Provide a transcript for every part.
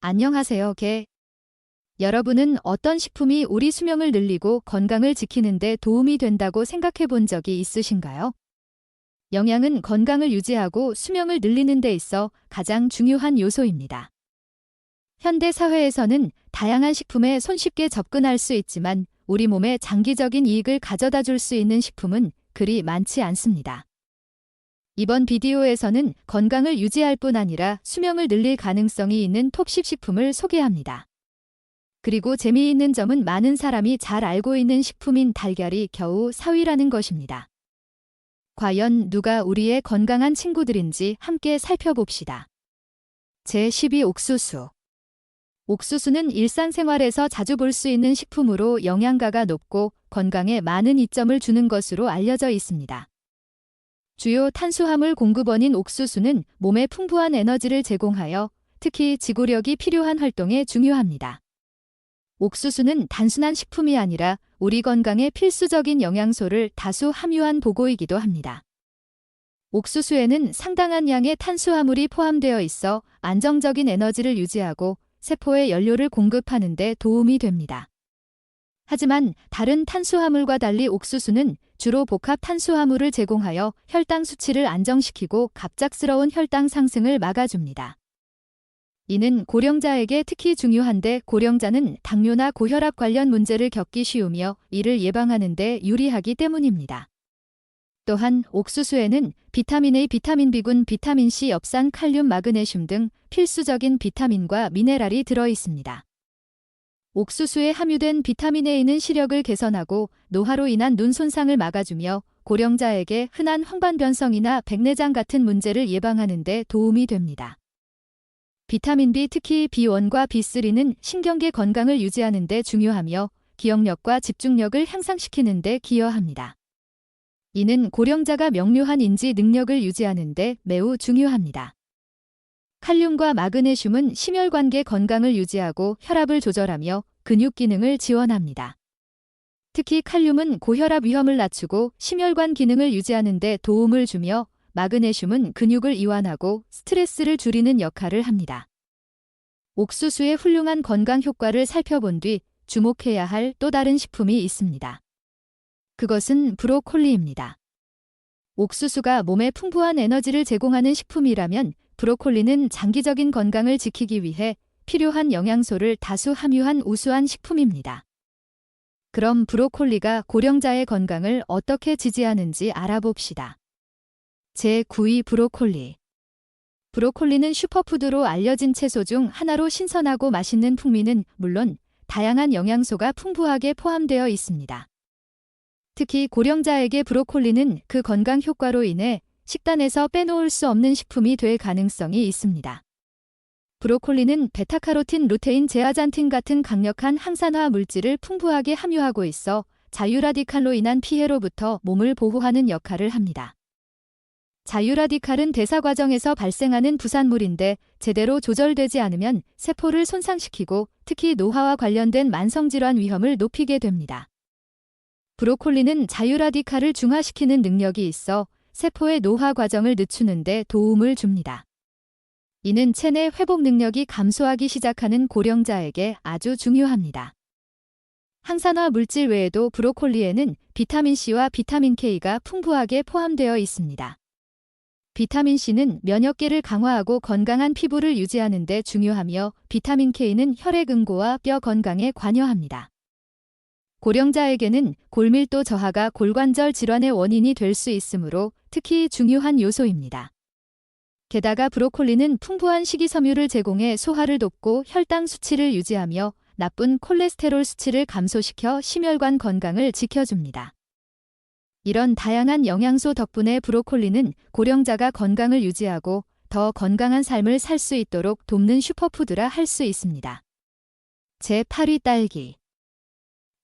안녕하세요, 여러분은 어떤 식품이 우리 수명을 늘리고 건강을 지키는 데 도움이 된다고 생각해 본 적이 있으신가요? 영양은 건강을 유지하고 수명을 늘리는 데 있어 가장 중요한 요소입니다. 현대 사회에서는 다양한 식품에 손쉽게 접근할 수 있지만 우리 몸에 장기적인 이익을 가져다 줄 수 있는 식품은 그리 많지 않습니다. 이번 비디오에서는 건강을 유지할 뿐 아니라 수명을 늘릴 가능성이 있는 톱10 식품을 소개합니다. 그리고 재미있는 점은 많은 사람이 잘 알고 있는 식품인 달걀이 겨우 4위라는 것입니다. 과연 누가 우리의 건강한 친구들인지 함께 살펴봅시다. 제12 옥수수. 옥수수는 일상생활에서 자주 볼 수 있는 식품으로 영양가가 높고 건강에 많은 이점을 주는 것으로 알려져 있습니다. 주요 탄수화물 공급원인 옥수수는 몸에 풍부한 에너지를 제공하여 특히 지구력이 필요한 활동에 중요합니다. 옥수수는 단순한 식품이 아니라 우리 건강에 필수적인 영양소를 다수 함유한 보고이기도 합니다. 옥수수에는 상당한 양의 탄수화물이 포함되어 있어 안정적인 에너지를 유지하고 세포에 연료를 공급하는 데 도움이 됩니다. 하지만 다른 탄수화물과 달리 옥수수는 주로 복합 탄수화물을 제공하여 혈당 수치를 안정시키고 갑작스러운 혈당 상승을 막아줍니다. 이는 고령자에게 특히 중요한데 고령자는 당뇨나 고혈압 관련 문제를 겪기 쉬우며 이를 예방하는 데 유리하기 때문입니다. 또한 옥수수에는 비타민 A, 비타민 B군, 비타민 C, 엽산, 칼륨, 마그네슘 등 필수적인 비타민과 미네랄이 들어 있습니다. 옥수수에 함유된 비타민 A는 시력을 개선하고 노화로 인한 눈 손상을 막아주며 고령자에게 흔한 황반변성이나 백내장 같은 문제를 예방하는 데 도움이 됩니다. 비타민 B, 특히 B1과 B3는 신경계 건강을 유지하는 데 중요하며 기억력과 집중력을 향상시키는 데 기여합니다. 이는 고령자가 명료한 인지 능력을 유지하는 데 매우 중요합니다. 칼륨과 마그네슘은 심혈관계 건강을 유지하고 혈압을 조절하며 근육 기능을 지원합니다. 특히 칼륨은 고혈압 위험을 낮추고 심혈관 기능을 유지하는 데 도움을 주며 마그네슘은 근육을 이완하고 스트레스를 줄이는 역할을 합니다. 옥수수의 훌륭한 건강 효과를 살펴본 뒤 주목해야 할 또 다른 식품이 있습니다. 그것은 브로콜리입니다. 옥수수가 몸에 풍부한 에너지를 제공하는 식품이라면 브로콜리는 장기적인 건강을 지키기 위해 필요한 영양소를 다수 함유한 우수한 식품입니다. 그럼 브로콜리가 고령자의 건강을 어떻게 지지하는지 알아봅시다. 제9위 브로콜리. 브로콜리는 슈퍼푸드로 알려진 채소 중 하나로 신선하고 맛있는 풍미는 물론 다양한 영양소가 풍부하게 포함되어 있습니다. 특히 고령자에게 브로콜리는 그 건강 효과로 인해 식단에서 빼놓을 수 없는 식품이 될 가능성이 있습니다. 브로콜리는 베타카로틴, 루테인, 제아잔틴 같은 강력한 항산화 물질을 풍부하게 함유하고 있어 자유라디칼로 인한 피해로부터 몸을 보호하는 역할을 합니다. 자유라디칼은 대사 과정에서 발생하는 부산물인데 제대로 조절되지 않으면 세포를 손상시키고 특히 노화와 관련된 만성질환 위험을 높이게 됩니다. 브로콜리는 자유라디칼을 중화시키는 능력이 있어 세포의 노화 과정을 늦추는 데 도움을 줍니다. 이는 체내 회복 능력이 감소하기 시작하는 고령자에게 아주 중요합니다. 항산화 물질 외에도 브로콜리에는 비타민C와 비타민K가 풍부하게 포함되어 있습니다. 비타민C는 면역계를 강화하고 건강한 피부를 유지하는 데 중요하며 비타민K는 혈액 응고와 뼈 건강에 관여합니다. 고령자에게는 골밀도 저하가 골관절 질환의 원인이 될 수 있으므로 특히 중요한 요소입니다. 게다가 브로콜리는 풍부한 식이섬유를 제공해 소화를 돕고 혈당 수치를 유지하며 나쁜 콜레스테롤 수치를 감소시켜 심혈관 건강을 지켜줍니다. 이런 다양한 영양소 덕분에 브로콜리는 고령자가 건강을 유지하고 더 건강한 삶을 살 수 있도록 돕는 슈퍼푸드라 할 수 있습니다. 제8위 딸기.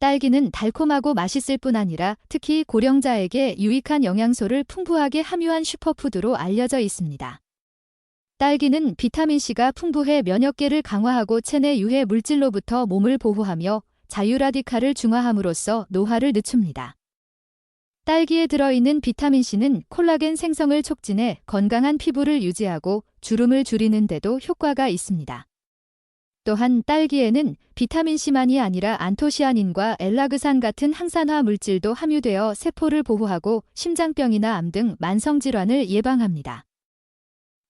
딸기는 달콤하고 맛있을 뿐 아니라 특히 고령자에게 유익한 영양소를 풍부하게 함유한 슈퍼푸드로 알려져 있습니다. 딸기는 비타민C가 풍부해 면역계를 강화하고 체내 유해 물질로부터 몸을 보호하며 자유라디칼을 중화함으로써 노화를 늦춥니다. 딸기에 들어있는 비타민C는 콜라겐 생성을 촉진해 건강한 피부를 유지하고 주름을 줄이는 데도 효과가 있습니다. 또한 딸기에는 비타민C만이 아니라 안토시아닌과 엘라그산 같은 항산화 물질도 함유되어 세포를 보호하고 심장병이나 암 등 만성질환을 예방합니다.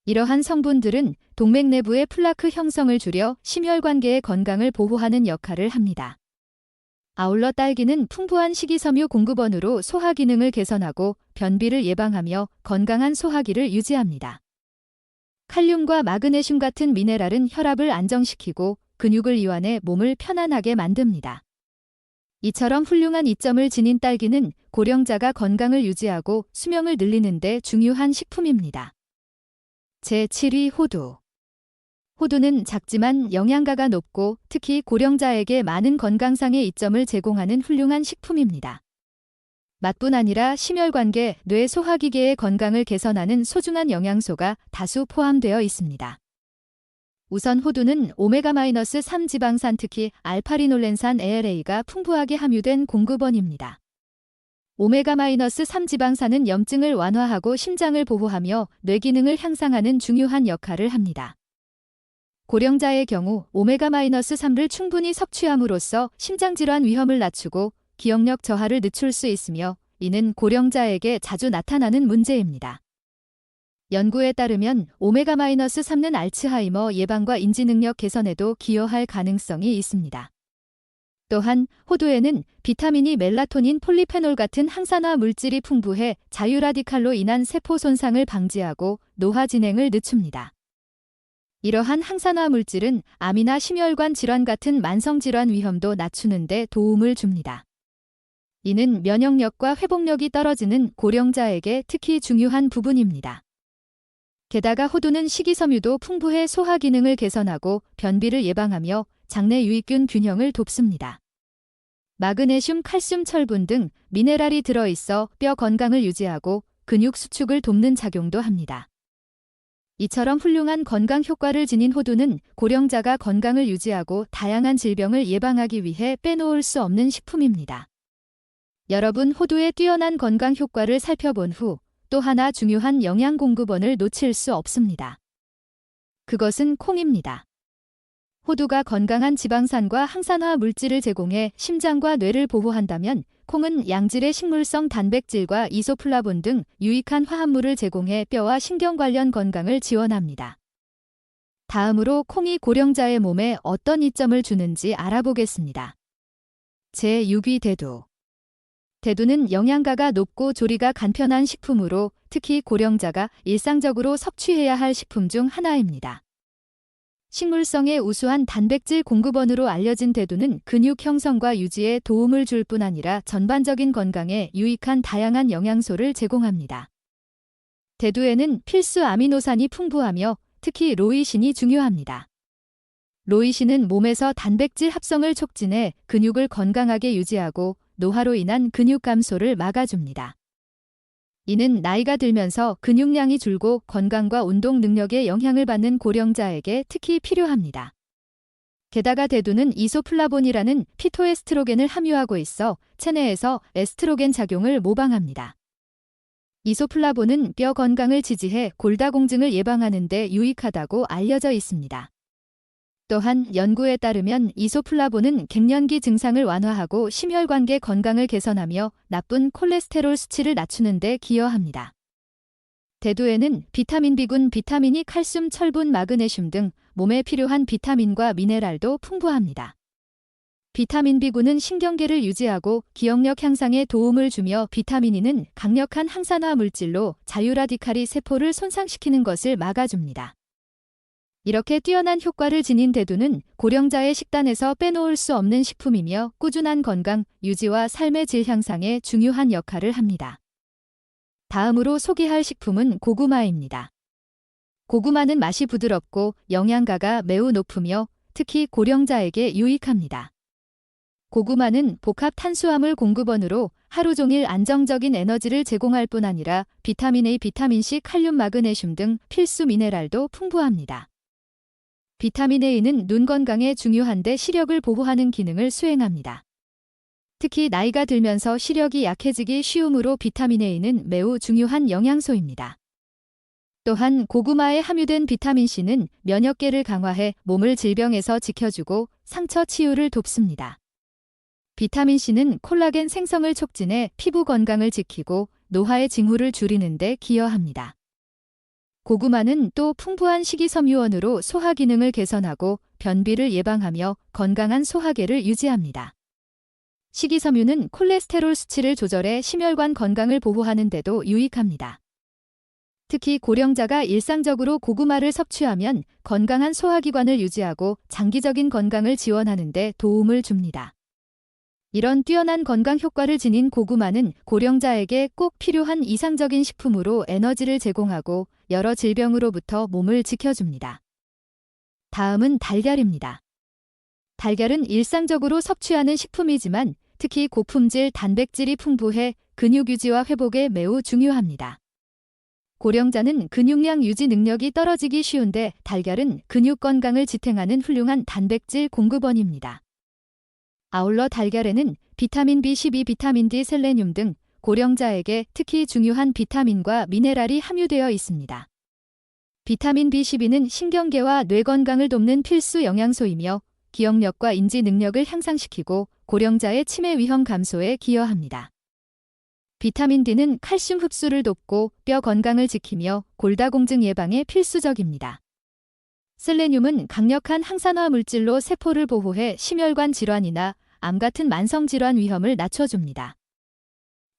이러한 성분들은 동맥 내부의 플라크 형성을 줄여 심혈관계의 건강을 보호하는 역할을 합니다. 아울러 딸기는 풍부한 식이섬유 공급원으로 소화 기능을 개선하고 변비를 예방하며 건강한 소화기를 유지합니다. 칼륨과 마그네슘 같은 미네랄은 혈압을 안정시키고 근육을 이완해 몸을 편안하게 만듭니다. 이처럼 훌륭한 이점을 지닌 딸기는 고령자가 건강을 유지하고 수명을 늘리는 데 중요한 식품입니다. 제7위 호두. 호두는 작지만 영양가가 높고 특히 고령자에게 많은 건강상의 이점을 제공하는 훌륭한 식품입니다. 맛뿐 아니라 심혈관계, 뇌 소화기계의 건강을 개선하는 소중한 영양소가 다수 포함되어 있습니다. 우선 호두는 오메가-3 지방산 특히 알파리놀렌산 ALA가 풍부하게 함유된 공급원입니다. 오메가-3 지방산은 염증을 완화하고 심장을 보호하며 뇌 기능을 향상하는 중요한 역할을 합니다. 고령자의 경우 오메가-3를 충분히 섭취함으로써 심장질환 위험을 낮추고 기억력 저하를 늦출 수 있으며 이는 고령자에게 자주 나타나는 문제입니다. 연구에 따르면 오메가-3는 알츠하이머 예방과 인지능력 개선에도 기여할 가능성이 있습니다. 또한 호두에는 비타민이 멜라토닌, 폴리페놀 같은 항산화 물질이 풍부해 자유라디칼로 인한 세포 손상을 방지하고 노화 진행을 늦춥니다. 이러한 항산화 물질은 암이나 심혈관 질환 같은 만성질환 위험도 낮추는 데 도움을 줍니다. 이는 면역력과 회복력이 떨어지는 고령자에게 특히 중요한 부분입니다. 게다가 호두는 식이섬유도 풍부해 소화 기능을 개선하고 변비를 예방하며 장내 유익균 균형을 돕습니다. 마그네슘, 칼슘, 철분 등 미네랄이 들어있어 뼈 건강을 유지하고 근육 수축을 돕는 작용도 합니다. 이처럼 훌륭한 건강 효과를 지닌 호두는 고령자가 건강을 유지하고 다양한 질병을 예방하기 위해 빼놓을 수 없는 식품입니다. 여러분, 호두의 뛰어난 건강 효과를 살펴본 후 또 하나 중요한 영양 공급원을 놓칠 수 없습니다. 그것은 콩입니다. 호두가 건강한 지방산과 항산화 물질을 제공해 심장과 뇌를 보호한다면 콩은 양질의 식물성 단백질과 이소플라본 등 유익한 화합물을 제공해 뼈와 신경 관련 건강을 지원합니다. 다음으로 콩이 고령자의 몸에 어떤 이점을 주는지 알아보겠습니다. 제6위 대두. 대두는 영양가가 높고 조리가 간편한 식품으로 특히 고령자가 일상적으로 섭취해야 할 식품 중 하나입니다. 식물성의 우수한 단백질 공급원으로 알려진 대두는 근육 형성과 유지에 도움을 줄 뿐 아니라 전반적인 건강에 유익한 다양한 영양소를 제공합니다. 대두에는 필수 아미노산이 풍부하며 특히 로이신이 중요합니다. 로이신은 몸에서 단백질 합성을 촉진해 근육을 건강하게 유지하고 노화로 인한 근육 감소를 막아줍니다. 이는 나이가 들면서 근육량이 줄고 건강과 운동 능력에 영향을 받는 고령자에게 특히 필요합니다. 게다가 대두는 이소플라본이라는 피토에스트로겐을 함유하고 있어 체내에서 에스트로겐 작용을 모방합니다. 이소플라본은 뼈 건강을 지지해 골다공증을 예방하는 데 유익하다고 알려져 있습니다. 또한 연구에 따르면 이소플라본은 갱년기 증상을 완화하고 심혈관계 건강을 개선하며 나쁜 콜레스테롤 수치를 낮추는 데 기여합니다. 대두에는 비타민 B군, 비타민이 칼슘, 철분, 마그네슘 등 몸에 필요한 비타민과 미네랄도 풍부합니다. 비타민 B군은 신경계를 유지하고 기억력 향상에 도움을 주며 비타민 E는 강력한 항산화 물질로 자유라디칼이 세포를 손상시키는 것을 막아줍니다. 이렇게 뛰어난 효과를 지닌 대두는 고령자의 식단에서 빼놓을 수 없는 식품이며 꾸준한 건강 유지와 삶의 질 향상에 중요한 역할을 합니다. 다음으로 소개할 식품은 고구마입니다. 고구마는 맛이 부드럽고 영양가가 매우 높으며 특히 고령자에게 유익합니다. 고구마는 복합 탄수화물 공급원으로 하루 종일 안정적인 에너지를 제공할 뿐 아니라 비타민 A, 비타민 C, 칼륨, 마그네슘 등 필수 미네랄도 풍부합니다. 비타민 A는 눈 건강에 중요한데 시력을 보호하는 기능을 수행합니다. 특히 나이가 들면서 시력이 약해지기 쉬우므로 비타민 A는 매우 중요한 영양소입니다. 또한 고구마에 함유된 비타민C는 면역계를 강화해 몸을 질병에서 지켜주고 상처 치유를 돕습니다. 비타민C는 콜라겐 생성을 촉진해 피부 건강을 지키고 노화의 징후를 줄이는 데 기여합니다. 고구마는 또 풍부한 식이섬유원으로 소화 기능을 개선하고 변비를 예방하며 건강한 소화계를 유지합니다. 식이섬유는 콜레스테롤 수치를 조절해 심혈관 건강을 보호하는 데도 유익합니다. 특히 고령자가 일상적으로 고구마를 섭취하면 건강한 소화기관을 유지하고 장기적인 건강을 지원하는 데 도움을 줍니다. 이런 뛰어난 건강 효과를 지닌 고구마는 고령자에게 꼭 필요한 이상적인 식품으로 에너지를 제공하고 여러 질병으로부터 몸을 지켜줍니다. 다음은 달걀입니다. 달걀은 일상적으로 섭취하는 식품이지만 특히 고품질 단백질이 풍부해 근육 유지와 회복에 매우 중요합니다. 고령자는 근육량 유지 능력이 떨어지기 쉬운데 달걀은 근육 건강을 지탱하는 훌륭한 단백질 공급원입니다. 아울러 달걀에는 비타민 B12, 비타민 D, 셀레늄 등 고령자에게 특히 중요한 비타민과 미네랄이 함유되어 있습니다. 비타민 B12는 신경계와 뇌 건강을 돕는 필수 영양소이며 기억력과 인지 능력을 향상시키고 고령자의 치매 위험 감소에 기여합니다. 비타민 D는 칼슘 흡수를 돕고 뼈 건강을 지키며 골다공증 예방에 필수적입니다. 셀레늄은 강력한 항산화 물질로 세포를 보호해 심혈관 질환이나 암 같은 만성질환 위험을 낮춰줍니다.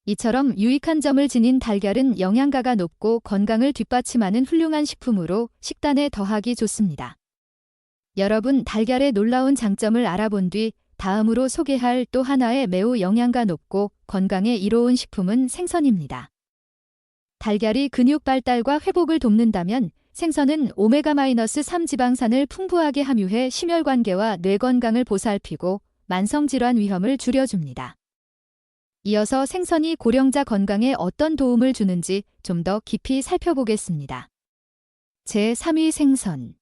이처럼 유익한 점을 지닌 달걀은 영양가가 높고 건강을 뒷받침하는 훌륭한 식품으로 식단에 더하기 좋습니다. 여러분, 달걀의 놀라운 장점을 알아본 뒤 다음으로 소개할 또 하나의 매우 영양가 높고 건강에 이로운 식품은 생선입니다. 달걀이 근육 발달과 회복을 돕는다면 생선은 오메가-3 지방산을 풍부하게 함유해 심혈관계와 뇌 건강을 보살피고 만성질환 위험을 줄여줍니다. 이어서 생선이 고령자 건강에 어떤 도움을 주는지 좀 더 깊이 살펴보겠습니다. 제3위 생선.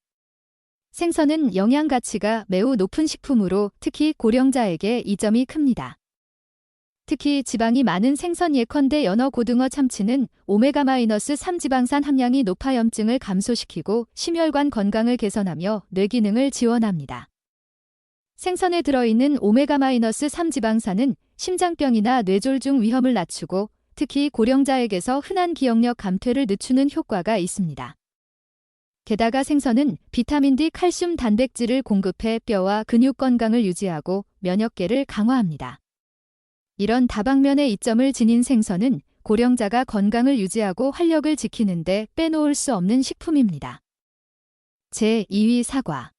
생선은 영양 가치가 매우 높은 식품으로 특히 고령자에게 이점이 큽니다. 특히 지방이 많은 생선 예컨대 연어, 고등어, 참치는 오메가-3 지방산 함량이 높아 염증을 감소시키고 심혈관 건강을 개선하며 뇌 기능을 지원합니다. 생선에 들어있는 오메가-3 지방산은 심장병이나 뇌졸중 위험을 낮추고 특히 고령자에게서 흔한 기억력 감퇴를 늦추는 효과가 있습니다. 게다가 생선은 비타민 D, 칼슘, 단백질을 공급해 뼈와 근육 건강을 유지하고 면역계를 강화합니다. 이런 다방면의 이점을 지닌 생선은 고령자가 건강을 유지하고 활력을 지키는 데 빼놓을 수 없는 식품입니다. 제2위 사과.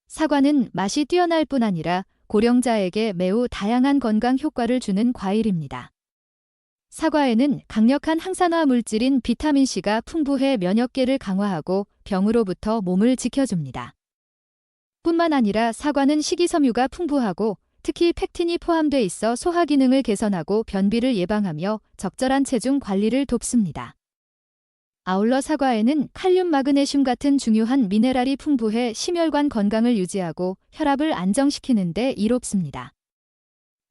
사과는 맛이 뛰어날 뿐 아니라 고령자에게 매우 다양한 건강 효과를 주는 과일입니다. 사과에는 강력한 항산화 물질인 비타민C가 풍부해 면역계를 강화하고 병으로부터 몸을 지켜줍니다. 뿐만 아니라 사과는 식이섬유가 풍부하고 특히 팩틴이 포함돼 있어 소화 기능을 개선하고 변비를 예방하며 적절한 체중 관리를 돕습니다. 아울러 사과에는 칼륨, 마그네슘 같은 중요한 미네랄이 풍부해 심혈관 건강을 유지하고 혈압을 안정시키는 데 이롭습니다.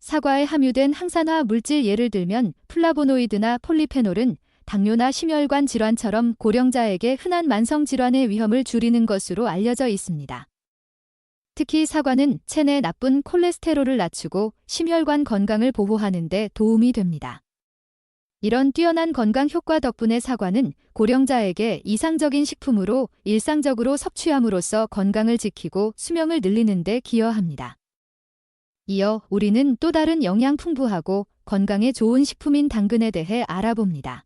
사과에 함유된 항산화 물질 예를 들면 플라보노이드나 폴리페놀은 당뇨나 심혈관 질환처럼 고령자에게 흔한 만성 질환의 위험을 줄이는 것으로 알려져 있습니다. 특히 사과는 체내 나쁜 콜레스테롤을 낮추고 심혈관 건강을 보호하는 데 도움이 됩니다. 이런 뛰어난 건강 효과 덕분에 사과는 고령자에게 이상적인 식품으로 일상적으로 섭취함으로써 건강을 지키고 수명을 늘리는 데 기여합니다. 이어 우리는 또 다른 영양 풍부하고 건강에 좋은 식품인 당근에 대해 알아봅니다.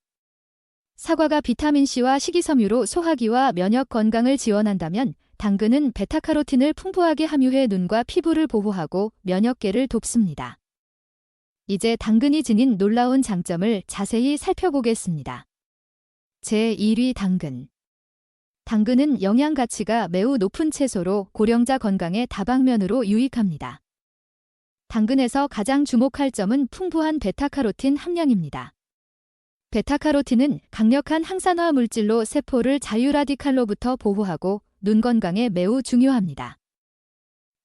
사과가 비타민C와 식이섬유로 소화기와 면역 건강을 지원한다면 당근은 베타카로틴을 풍부하게 함유해 눈과 피부를 보호하고 면역계를 돕습니다. 이제 당근이 지닌 놀라운 장점을 자세히 살펴보겠습니다. 제1위 당근. 당근은 영양 가치가 매우 높은 채소로 고령자 건강에 다방면으로 유익합니다. 당근에서 가장 주목할 점은 풍부한 베타카로틴 함량입니다. 베타카로틴은 강력한 항산화 물질로 세포를 자유라디칼로부터 보호하고 눈 건강에 매우 중요합니다.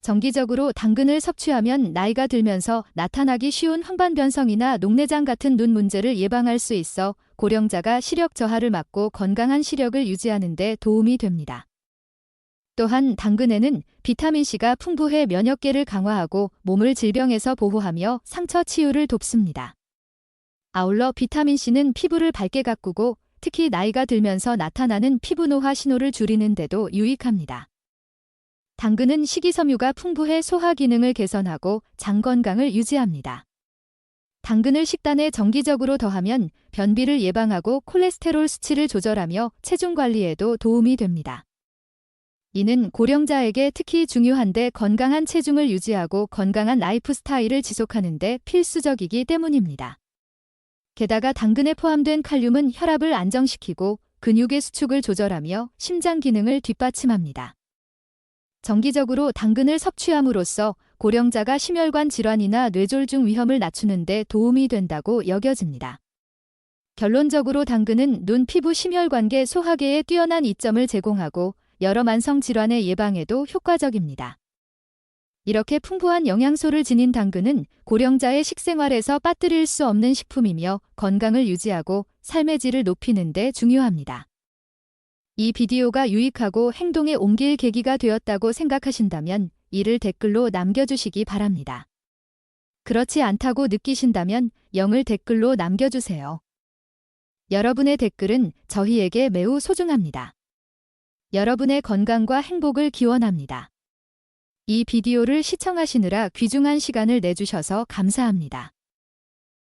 정기적으로 당근을 섭취하면 나이가 들면서 나타나기 쉬운 황반변성이나 녹내장 같은 눈 문제를 예방할 수 있어 고령자가 시력 저하를 막고 건강한 시력을 유지하는 데 도움이 됩니다. 또한 당근에는 비타민C가 풍부해 면역계를 강화하고 몸을 질병에서 보호하며 상처 치유를 돕습니다. 아울러 비타민C는 피부를 밝게 가꾸고 특히 나이가 들면서 나타나는 피부 노화 신호를 줄이는 데도 유익합니다. 당근은 식이섬유가 풍부해 소화 기능을 개선하고 장 건강을 유지합니다. 당근을 식단에 정기적으로 더하면 변비를 예방하고 콜레스테롤 수치를 조절하며 체중 관리에도 도움이 됩니다. 이는 고령자에게 특히 중요한데 건강한 체중을 유지하고 건강한 라이프 스타일을 지속하는 데 필수적이기 때문입니다. 게다가 당근에 포함된 칼륨은 혈압을 안정시키고 근육의 수축을 조절하며 심장 기능을 뒷받침합니다. 정기적으로 당근을 섭취함으로써 고령자가 심혈관 질환이나 뇌졸중 위험을 낮추는 데 도움이 된다고 여겨집니다. 결론적으로 당근은 눈, 피부, 심혈관계, 소화계에 뛰어난 이점을 제공하고 여러 만성 질환의 예방에도 효과적입니다. 이렇게 풍부한 영양소를 지닌 당근은 고령자의 식생활에서 빠뜨릴 수 없는 식품이며 건강을 유지하고 삶의 질을 높이는 데 중요합니다. 이 비디오가 유익하고 행동에 옮길 계기가 되었다고 생각하신다면 이를 댓글로 남겨주시기 바랍니다. 그렇지 않다고 느끼신다면 0을 댓글로 남겨주세요. 여러분의 댓글은 저희에게 매우 소중합니다. 여러분의 건강과 행복을 기원합니다. 이 비디오를 시청하시느라 귀중한 시간을 내주셔서 감사합니다.